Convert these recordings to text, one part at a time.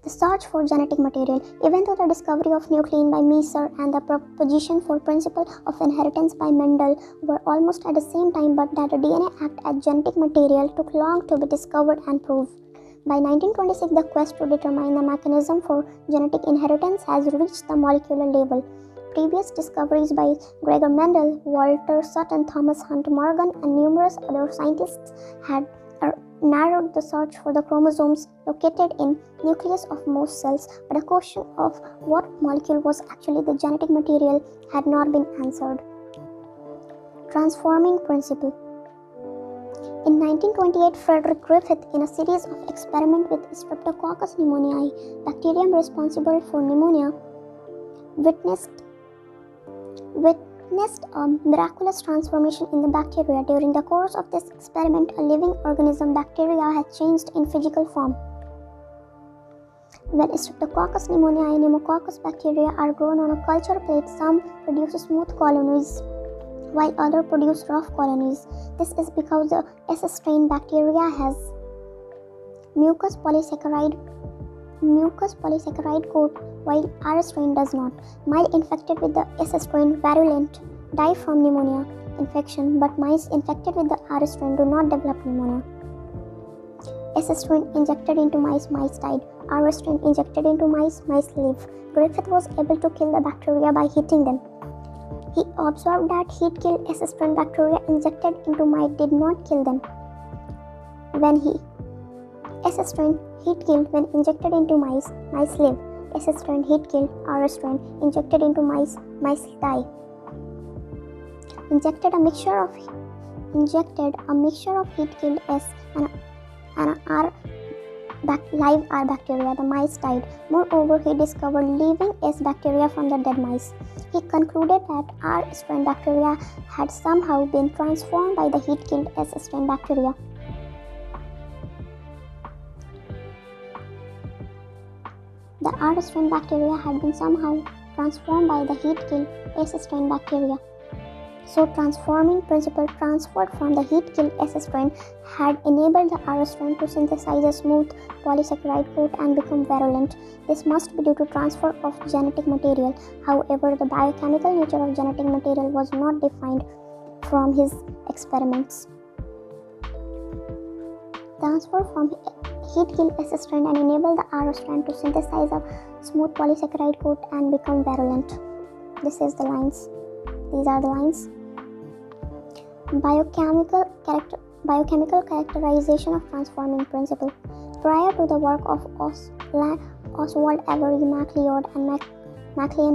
The search for genetic material. Even though the discovery of nuclein by Meissner and the proposition for principle of inheritance by Mendel were almost at the same time, but that the DNA act as genetic material took long to be discovered and proved. By 1926, the quest to determine the mechanism for genetic inheritance has reached the molecular level. Previous discoveries by Gregor Mendel, Walter Sutton, Thomas Hunt Morgan, and numerous other scientists had narrowed the search for the chromosomes located in nucleus of most cells, but the question of what molecule was actually the genetic material had not been answered. Transforming principle. In 1928, Frederick Griffith, in a series of experiments with Streptococcus pneumoniae, bacterium responsible for pneumonia, witnessed a miraculous transformation in the bacteria. During the course of this experiment, a living organism, bacteria, had changed in physical form. When Streptococcus pneumoniae pneumococcus bacteria are grown on a culture plate, some produce smooth colonies, while others produce rough colonies. This is because the S strain bacteria has mucus polysaccharide coat, while R strain does not. Mice infected with the S strain virulent die from pneumonia infection, but mice infected with the R strain do not develop pneumonia. S strain injected into mice died. R strain injected into mice live. Griffith was able to kill the bacteria by heating them. He observed that heat killed S strain bacteria injected into mice did not kill them. When S strain heat killed when injected into mice live. S strain heat killed, R strain injected into mice die. Injected a mixture of heat killed S and live R bacteria. The mice died. Moreover, he discovered living S bacteria from the dead mice. He concluded that R strain bacteria had somehow been transformed by the heat killed S strain bacteria. The R strain bacteria had been somehow transformed by the heat killed S strain bacteria. So, transforming principle transferred from the heat killed S strain had enabled the R strain to synthesize a smooth polysaccharide coat and become virulent. This must be due to transfer of genetic material. However, the biochemical nature of genetic material was not defined from his experiments. Transfer from heat killed S strain and enable the R strain to synthesize a smooth polysaccharide coat and become virulent. These are the lines. Biochemical characterization of transforming principle. Prior to the work of Oswald Avery, MacLeod and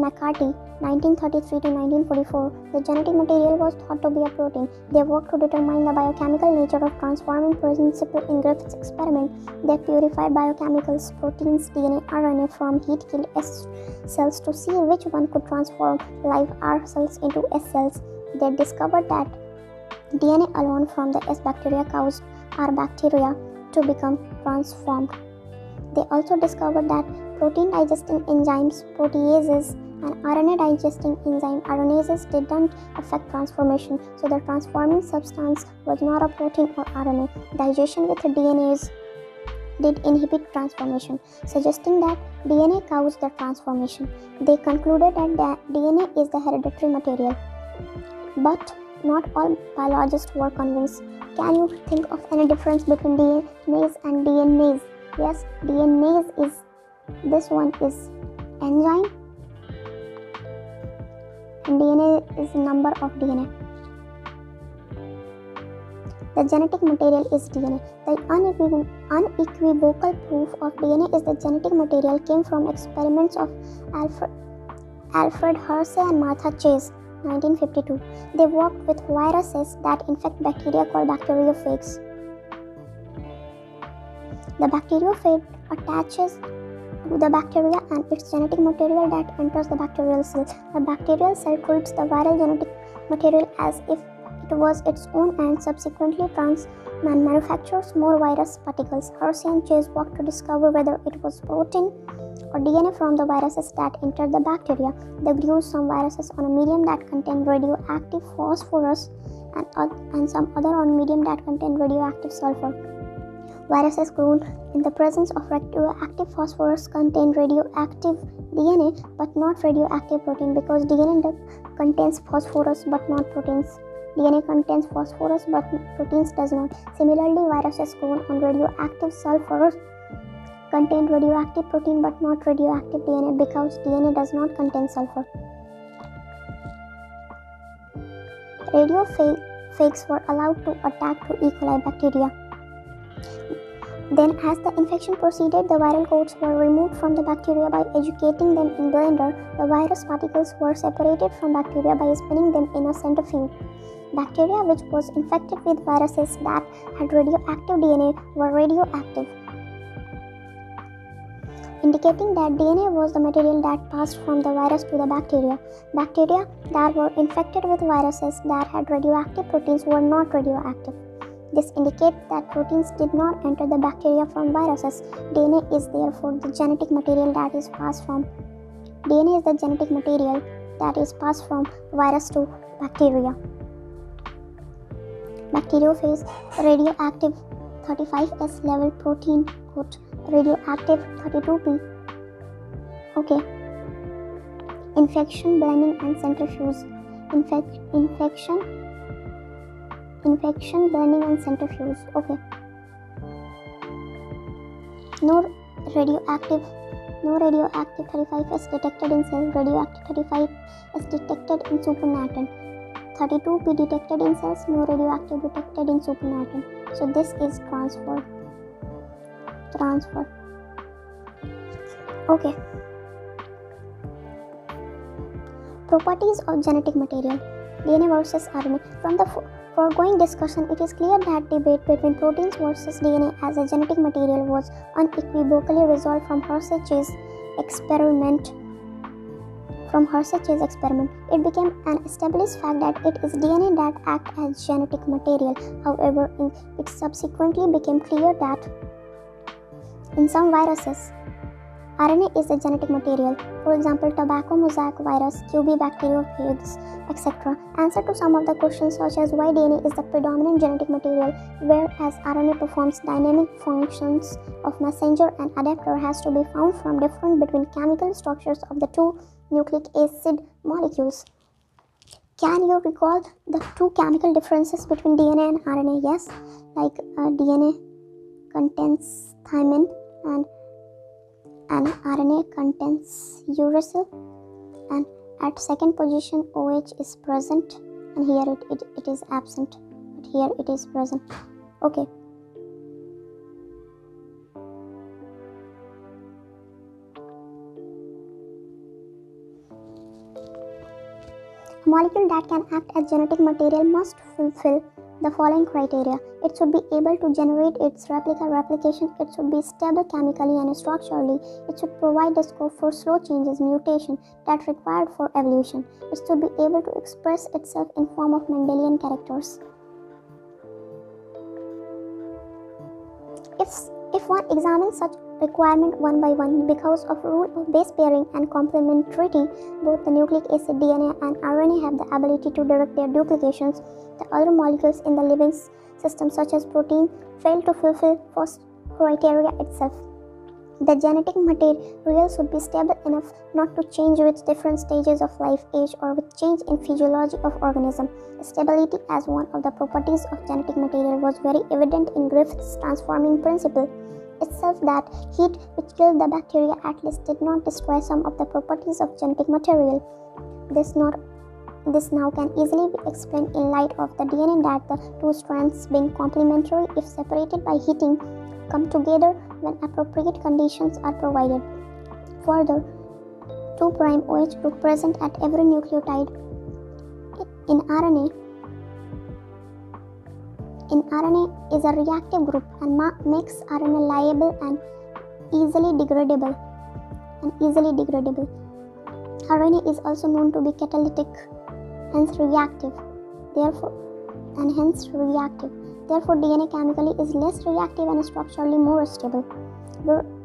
McCarthy, 1933 to 1944, the genetic material was thought to be a protein. They worked to determine the biochemical nature of transforming principle in Griffith's experiment. They purified biochemicals, proteins, DNA, RNA from heat-killed S cells to see which one could transform live R cells into S cells. They discovered that DNA alone from the S bacteria caused R bacteria to become transformed. They also discovered that protein digesting enzymes, proteases, and RNA digesting enzyme, RNases, didn't affect transformation, so the transforming substance was not a protein or RNA. Digestion with DNAs did inhibit transformation, suggesting that DNA caused the transformation. They concluded that DNA is the hereditary material. But not all biologists were convinced. Can you think of any difference between DNAs and DNase? Yes, DNase is, this one is enzyme and DNA is the number of DNA. The genetic material is DNA. The unequivocal proof of DNA is the genetic material came from experiments of Alfred Hersey and Martha Chase, 1952. They worked with viruses that infect bacteria called bacteriophages. The bacteriophage attaches to the bacteria and its genetic material that enters the bacterial cell. The bacterial cell treats the viral genetic material as if it was its own and subsequently manufactures more virus particles. Hersey and Chase worked to discover whether it was protein or DNA from the viruses that entered the bacteria. They grew some viruses on a medium that contained radioactive phosphorus and some other on a medium that contained radioactive sulfur. Viruses grown in the presence of radioactive phosphorus contain radioactive DNA but not radioactive protein, because DNA contains phosphorus but not proteins. DNA contains phosphorus but proteins does not. Similarly, viruses grown on radioactive sulfur contain radioactive protein but not radioactive DNA, because DNA does not contain sulfur. Radiophages were allowed to attack to E. coli bacteria. Then, as the infection proceeded, the viral coats were removed from the bacteria by educating them in blender. The virus particles were separated from bacteria by spinning them in a centrifuge. Bacteria which was infected with viruses that had radioactive DNA were radioactive, indicating that DNA was the material that passed from the virus to the bacteria. Bacteria that were infected with viruses that had radioactive proteins were not radioactive. This indicates that proteins did not enter the bacteria from viruses. DNA is therefore the genetic material that is passed from virus to bacteria. Bacteriophage, radioactive 35S level protein coat, radioactive 32P. Okay. Infection, blending and centrifuge. Infection, blending and centrifuge. Okay. No radioactive 35S detected in cells. Radioactive 35S detected in supernatant. 32P detected in cells. No radioactive detected in supernatant. So this is transfer. Okay. Properties of genetic material. DNA versus RNA. From the foregoing discussion, it is clear that debate between proteins versus DNA as a genetic material was unequivocally resolved from Hershey's experiment. It became an established fact that it is DNA that acts as genetic material. However, it subsequently became clear that in some viruses, RNA is the genetic material. For example, tobacco mosaic virus, QB bacteriophages, etc. Answer to some of the questions such as why DNA is the predominant genetic material, whereas RNA performs dynamic functions of messenger and adapter, has to be found from difference between chemical structures of the two nucleic acid molecules. Can you recall the two chemical differences between DNA and RNA? Yes, like DNA contains thymine and RNA contains uracil, and at second position OH is present, and here it is absent, but here it is present. Okay. A molecule that can act as genetic material must fulfill the following criteria. It should be able to generate its replication, it should be stable chemically and structurally, it should provide the scope for slow changes, mutation that required for evolution, it should be able to express itself in form of Mendelian characters. If one examines such requirement one by one, because of rule of base pairing and complementarity, both the nucleic acid DNA and RNA have the ability to direct their duplications. The other molecules in the living system, such as protein, fail to fulfill first criteria itself. The genetic material should be stable enough not to change with different stages of life, age, or with change in physiology of organism. Stability as one of the properties of genetic material was very evident in Griffith's transforming principle itself, that heat which killed the bacteria at least did not destroy some of the properties of genetic material. This now can easily be explained in light of the DNA that the two strands, being complementary if separated by heating, come together when appropriate conditions are provided. Further, 2' OH group present at every nucleotide in RNA is a reactive group and makes RNA liable and easily degradable. RNA is also known to be catalytic, hence reactive. Therefore, DNA chemically is less reactive and structurally more stable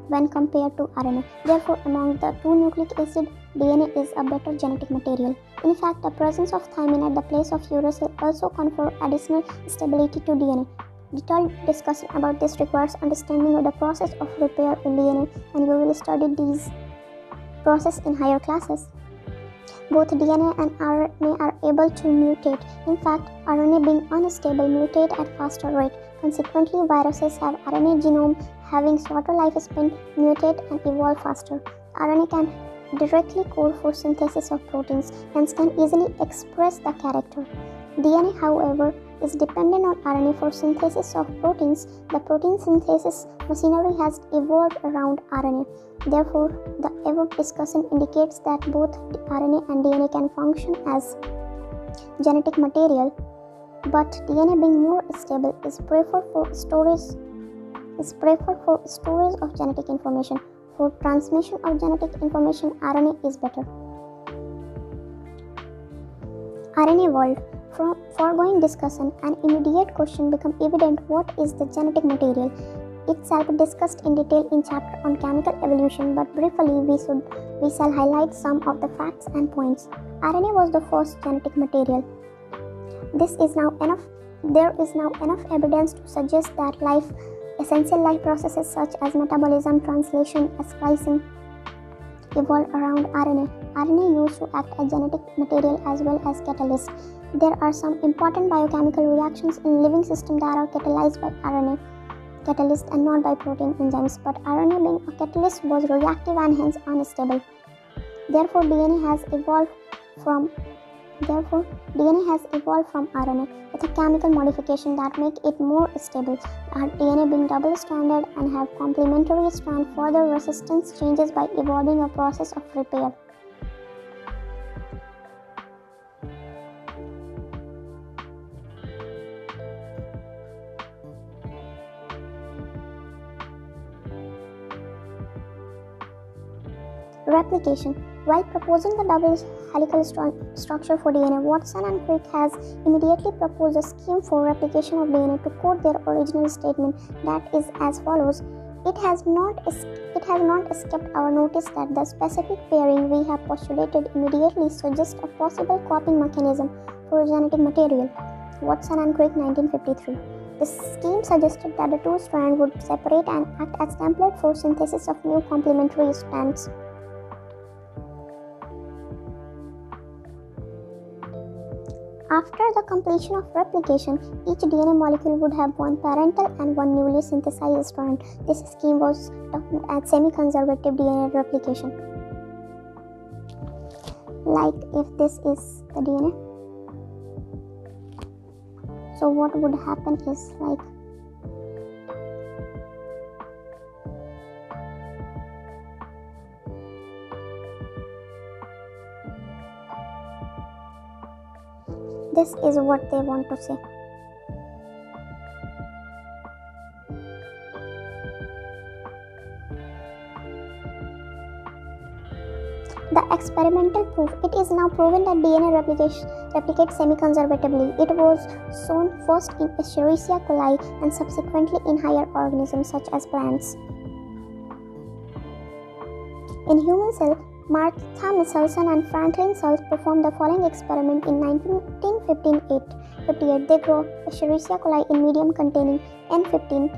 when compared to RNA. Therefore, among the two nucleic acid, DNA is a better genetic material. In fact, the presence of thymine at the place of uracil also confers additional stability to DNA. Detailed discussion about this requires understanding of the process of repair in DNA, and we will study these process in higher classes. Both DNA and RNA are able to mutate. In fact, RNA being unstable mutate at faster rate. Consequently, viruses have RNA genome having shorter lifespan, mutate and evolve faster. RNA can directly code for synthesis of proteins, hence can easily express the character. DNA, however, is dependent on RNA for synthesis of proteins. The protein synthesis machinery has evolved around RNA. Therefore, the above discussion indicates that both RNA and DNA can function as genetic material, but DNA being more stable is preferred for storage of genetic information. For transmission of genetic information, RNA is better. RNA world. From foregoing discussion, an immediate question becomes evident: what is the genetic material? Itself discussed in detail in chapter on chemical evolution, but briefly we shall highlight some of the facts and points. RNA was the first genetic material. There is now enough evidence to suggest that essential life processes such as metabolism, translation, and splicing evolved around RNA. RNA used to act as genetic material as well as catalyst. There are some important biochemical reactions in living system that are catalyzed by RNA catalyst and not by protein enzymes, but RNA being a catalyst was reactive and hence unstable. Therefore, DNA has evolved from RNA with a chemical modification that make it more stable. Our DNA being double-stranded and have complementary strand, further resistance changes by evolving a process of repair. Replication. While proposing the double helical structure for DNA, Watson and Crick has immediately proposed a scheme for replication of DNA to quote their original statement, that is as follows: It has not escaped our notice that the specific pairing we have postulated immediately suggests a possible copying mechanism for genetic material. Watson and Crick, 1953. The scheme suggested that the two strands would separate and act as template for synthesis of new complementary strands. After the completion of replication, each DNA molecule would have one parental and one newly synthesized strand. This scheme was termed as semi-conservative DNA replication. Like if this is the DNA, so what would happen is like this is what they want to say. The experimental proof. It is now proven that DNA replicates semi-conservatively. It was shown first in Escherichia coli and subsequently in higher organisms such as plants. In human cells, Martha Michelson and Franklin Sells performed the following experiment in 1958. They grow Escherichia coli in medium containing N15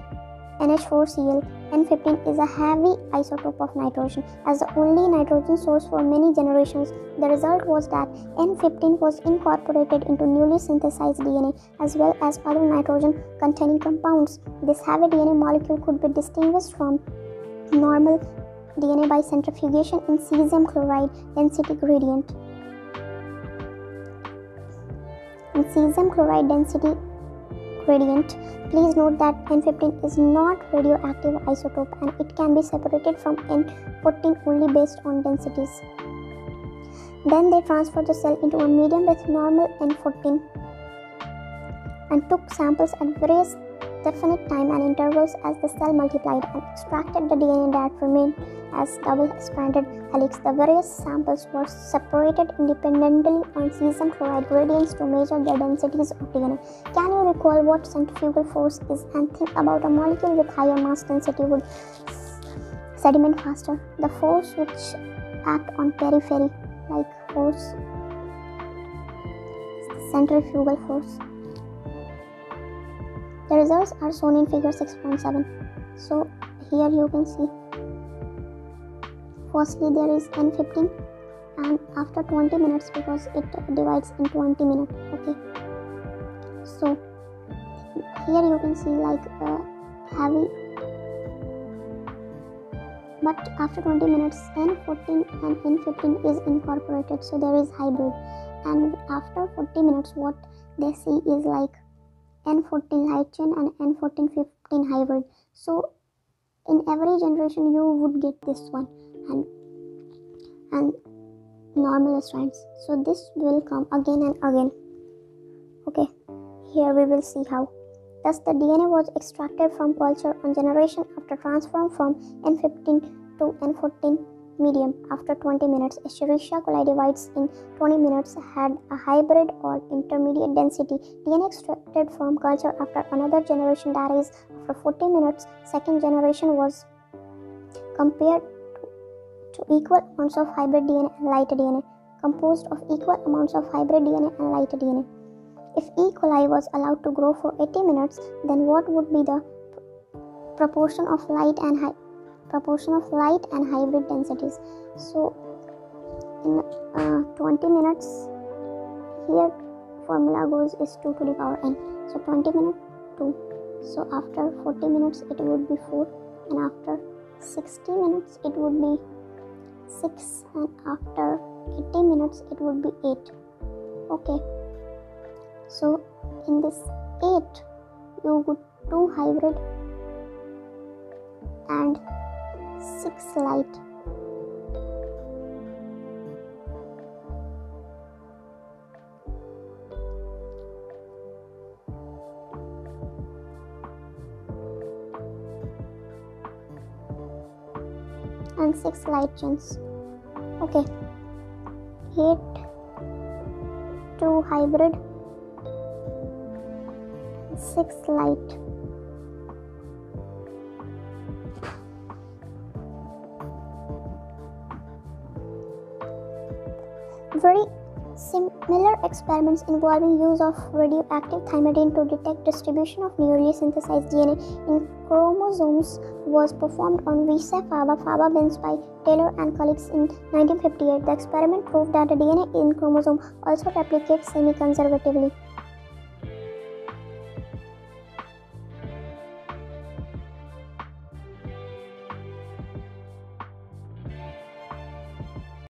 NH4Cl. N15 is a heavy isotope of nitrogen. As the only nitrogen source for many generations, the result was that N15 was incorporated into newly synthesized DNA as well as other nitrogen-containing compounds. This heavy DNA molecule could be distinguished from normal DNA by centrifugation in cesium chloride density gradient. Please note that N15 is not radioactive isotope and it can be separated from N14 only based on densities. Then they transferred the cell into a medium with normal N14 and took samples at various definite time and intervals as the cell multiplied and extracted the DNA that remained as double-stranded helix. The various samples were separated independently on cesium chloride gradients to measure the densities of DNA. Can you recall what centrifugal force is and think about a molecule with higher mass density would sediment faster? The force which act on periphery like force is the centrifugal force. The results are shown in figure 6.7. So here you can see, firstly there is N15, and after 20 minutes, because it divides in 20 minutes. Okay, so here you can see like heavy, but after 20 minutes N14 and N15 is incorporated, so there is hybrid. And after 40 minutes what they see is like N14 light chain and N14-15 hybrid. So in every generation you would get this one, and normal strands. So this will come again and again. Okay, here we will see how. Thus the DNA was extracted from culture on generation after transform from N15 to N14 medium. After 20 minutes, Escherichia coli divides in 20 minutes, had a hybrid or intermediate density. DNA extracted from culture after another generation, that is after 40 minutes, second generation, was compared to equal amounts of hybrid DNA and light DNA, composed of equal amounts of hybrid DNA and light DNA. If E. coli was allowed to grow for 80 minutes, then what would be the proportion of light and hybrid densities? So in 20 minutes, here formula goes is 2 to the power n. So 20 minutes 2. So after 40 minutes it would be 4, and after 60 minutes it would be 6, and after 80 minutes it would be 8. Okay, so in this 8 you got 2 hybrid and 6 light. And 6 light chains. Okay, 8 2 hybrid, 6 light. Very similar experiments involving use of radioactive thymidine to detect distribution of newly synthesized DNA in chromosomes was performed on V. Faba by Taylor and colleagues in 1958. The experiment proved that the DNA in chromosome also replicates semi-conservatively.